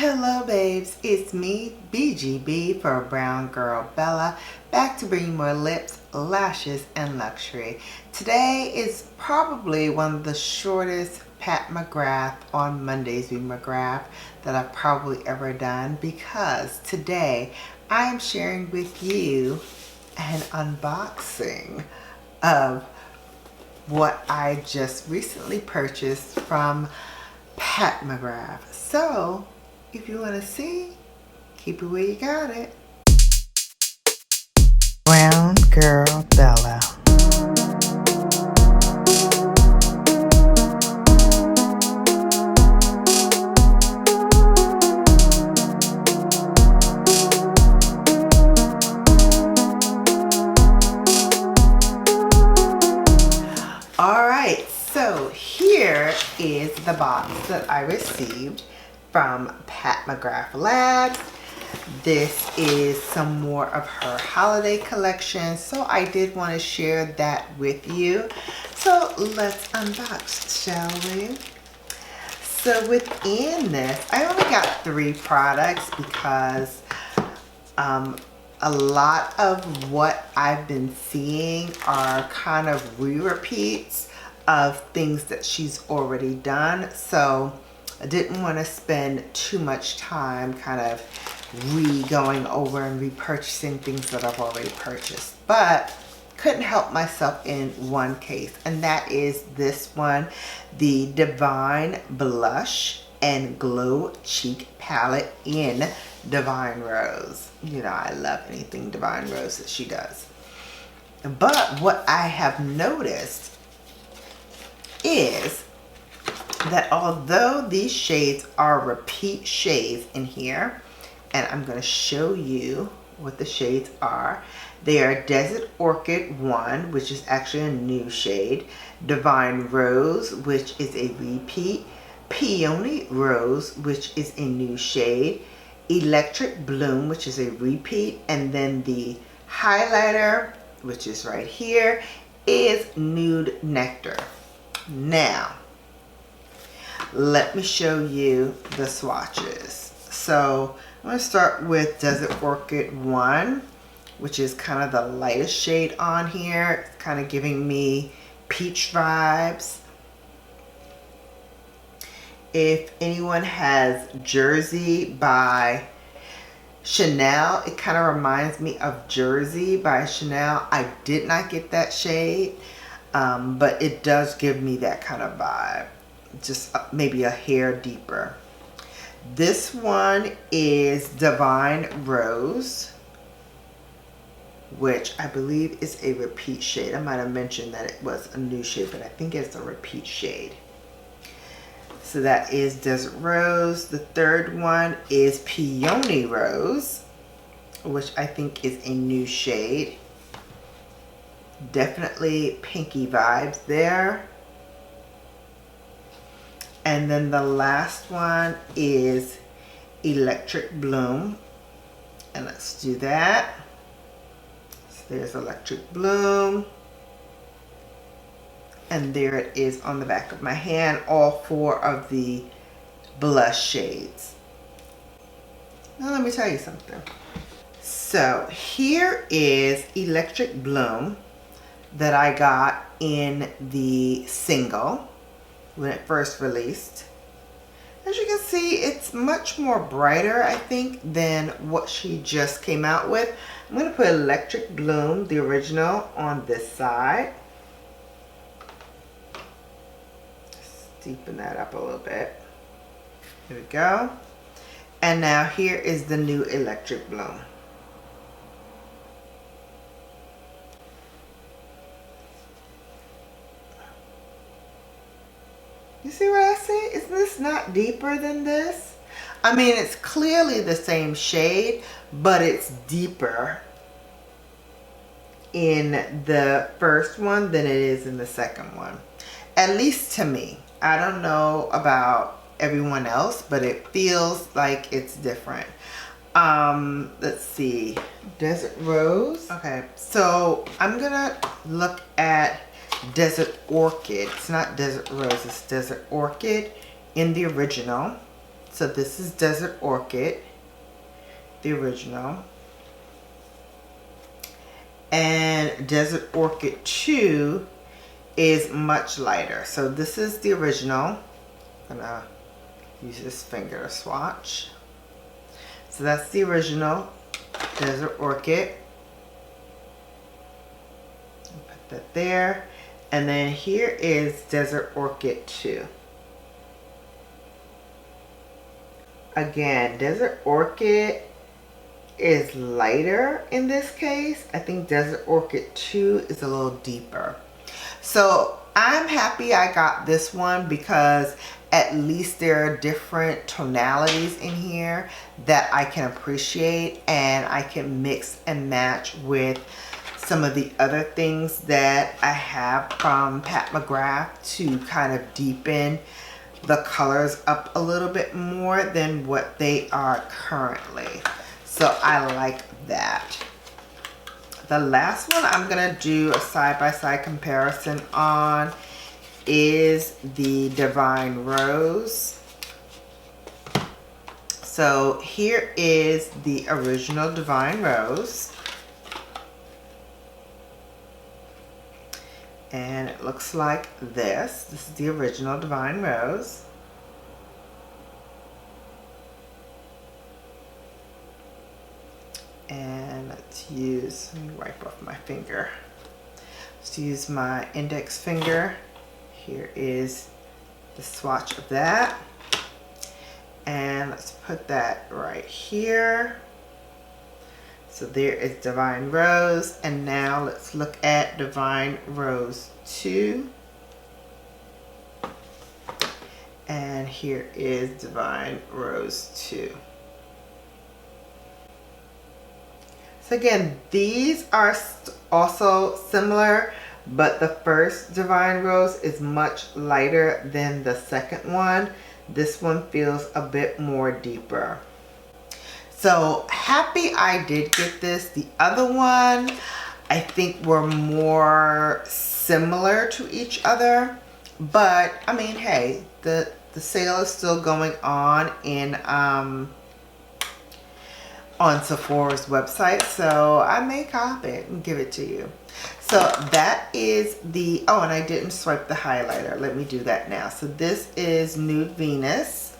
Hello babes, it's me, BGB for Brown Girl Bella, back to bring you more lips, lashes, and luxury. Today is probably one of the shortest Pat McGrath on Mondays with McGrath that I've probably ever done, because today I am sharing with you an unboxing of what I just recently purchased from Pat McGrath. So if you want to see, keep it where you got it. Brown Girl Bella. Alright, so here is the box that I received from Pat McGrath Labs. This is some more of her holiday collection, so I did want to share that with you. So let's unbox, shall we? So within this, I only got 3 products because a lot of what I've been seeing are kind of re-repeats of things that she's already done. So I didn't want to spend too much time kind of going over and repurchasing things that I've already purchased, but couldn't help myself in one case, and that is this one, the Divine Blush and Glow Cheek Palette in Divine Rose. You know, I love anything Divine Rose that she does. But what I have noticed is that although these shades are repeat shades in here, and I'm going to show you what the shades are. They are Desert Orchid 1, which is actually a new shade, Divine Rose, which is a repeat, Peony Rose, which is a new shade, Electric Bloom, which is a repeat, and then the highlighter, which is right here, is Nude Nectar. Now, let me show you the swatches. So I'm going to start with Desert Orchid 1, which is kind of the lightest shade on here. It's kind of giving me peach vibes. If anyone has Jersey by Chanel, it kind of reminds me of Jersey by Chanel. I did not get that shade, but it does give me that kind of vibe. Just maybe a hair deeper. This one is Divine Rose, which I believe is a repeat shade. I might have mentioned that it was a new shade, but I think it's a repeat shade. So that is Desert Rose. The third one is Peony Rose, which I think is a new shade. Definitely pinky vibes there. And then the last one is Electric Bloom. And let's do that. So there's Electric Bloom. And there it is on the back of my hand, all 4 of the blush shades. Now let me tell you something. So here is Electric Bloom that I got in the single when it first released. As you can see, it's much more brighter, I think, than what she just came out with. I'm going to put Electric Bloom, the original, on this side. Just deepen that up a little bit. Here we go. And now here is the new Electric Bloom. You see what I say? Isn't this not deeper than this? I mean, it's clearly the same shade, but it's deeper in the first one than it is in the second one. At least to me. I don't know about everyone else, but it feels like it's different. Let's see. Desert Rose. Okay, so I'm gonna look at Desert Orchid. It's not Desert Rose, it's Desert Orchid in the original. So this is Desert Orchid, the original. And Desert Orchid 2 is much lighter. So this is the original. I'm gonna use this finger to swatch. So that's the original Desert Orchid. Put that there. And then here is Desert Orchid 2. Again, Desert Orchid is lighter in this case. I think Desert Orchid 2 is a little deeper. So I'm happy I got this one because at least there are different tonalities in here that I can appreciate, and I can mix and match with some of the other things that I have from Pat McGrath to kind of deepen the colors up a little bit more than what they are currently. So I like that. The last one I'm gonna do a side-by-side comparison on is the Divine Rose. So here is the original Divine Rose. And it looks like this. This is the original Divine Rose. And let's use, let me wipe off my finger. Let's use my index finger. Here is the swatch of that. And let's put that right here. So there is Divine Rose. And now let's look at Divine Rose 2. And here is Divine Rose 2. So again, these are also similar, but the first Divine Rose is much lighter than the second one. This one feels a bit more deeper. So happy I did get this. The other one, I think, were more similar to each other. But I mean, hey, the sale is still going on in on Sephora's website, so I may cop it and give it to you. So that is the, oh, and I didn't swipe the highlighter. Let me do that now. So this is Nude Venus,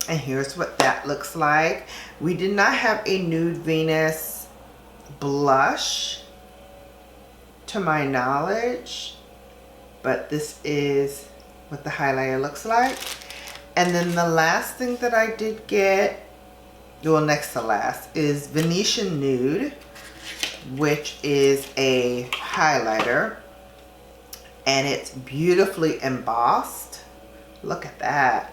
and here's what that looks like. We did not have a Nude Venus blush to my knowledge, but this is what the highlighter looks like. And then the last thing that I did get, well, next to last, is Venetian Nude, which is a highlighter, and it's beautifully embossed. Look at that.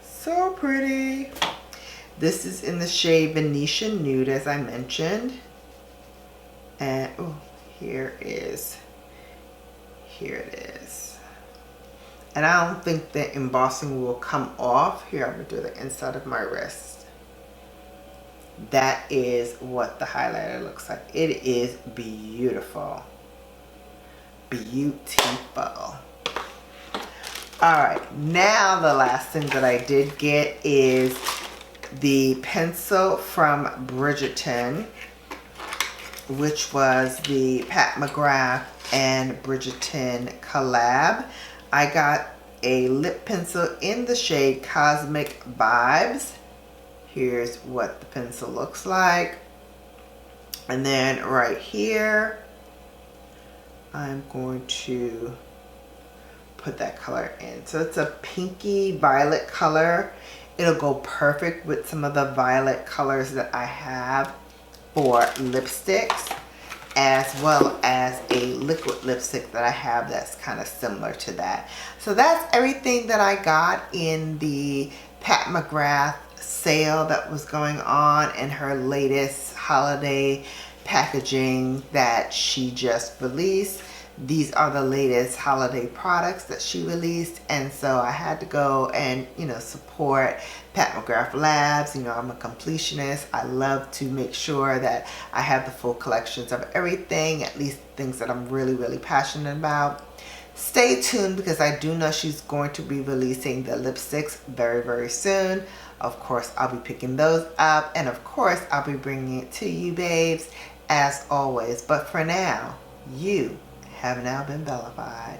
So pretty. This is in the shade Venetian Nude, as I mentioned. And oh, here it is. And I don't think the embossing will come off. Here, I'm gonna do the inside of my wrist. That is what the highlighter looks like. It is beautiful. Beautiful. Alright, now the last thing that I did get is the pencil from Bridgerton, which was the Pat McGrath and Bridgerton collab. I got a lip pencil in the shade Cosmic Vibes. Here's what the pencil looks like. And then right here, I'm going to put that color in. So it's a pinky violet color. It'll go perfect with some of the violet colors that I have for lipsticks, as well as a liquid lipstick that I have that's kind of similar to that. So that's everything that I got in the Pat McGrath sale that was going on in her latest holiday packaging that she just released. These are the latest holiday products that she released, and so I had to go and, you know, support Pat McGrath Labs. You know, I'm a completionist. I love to make sure that I have the full collections of everything, at least things that I'm really, really passionate about. Stay tuned because I do know she's going to be releasing the lipsticks very, very soon. Of course, I'll be picking those up, and of course, I'll be bringing it to you, babes, as always. But for now, you have now been bellified.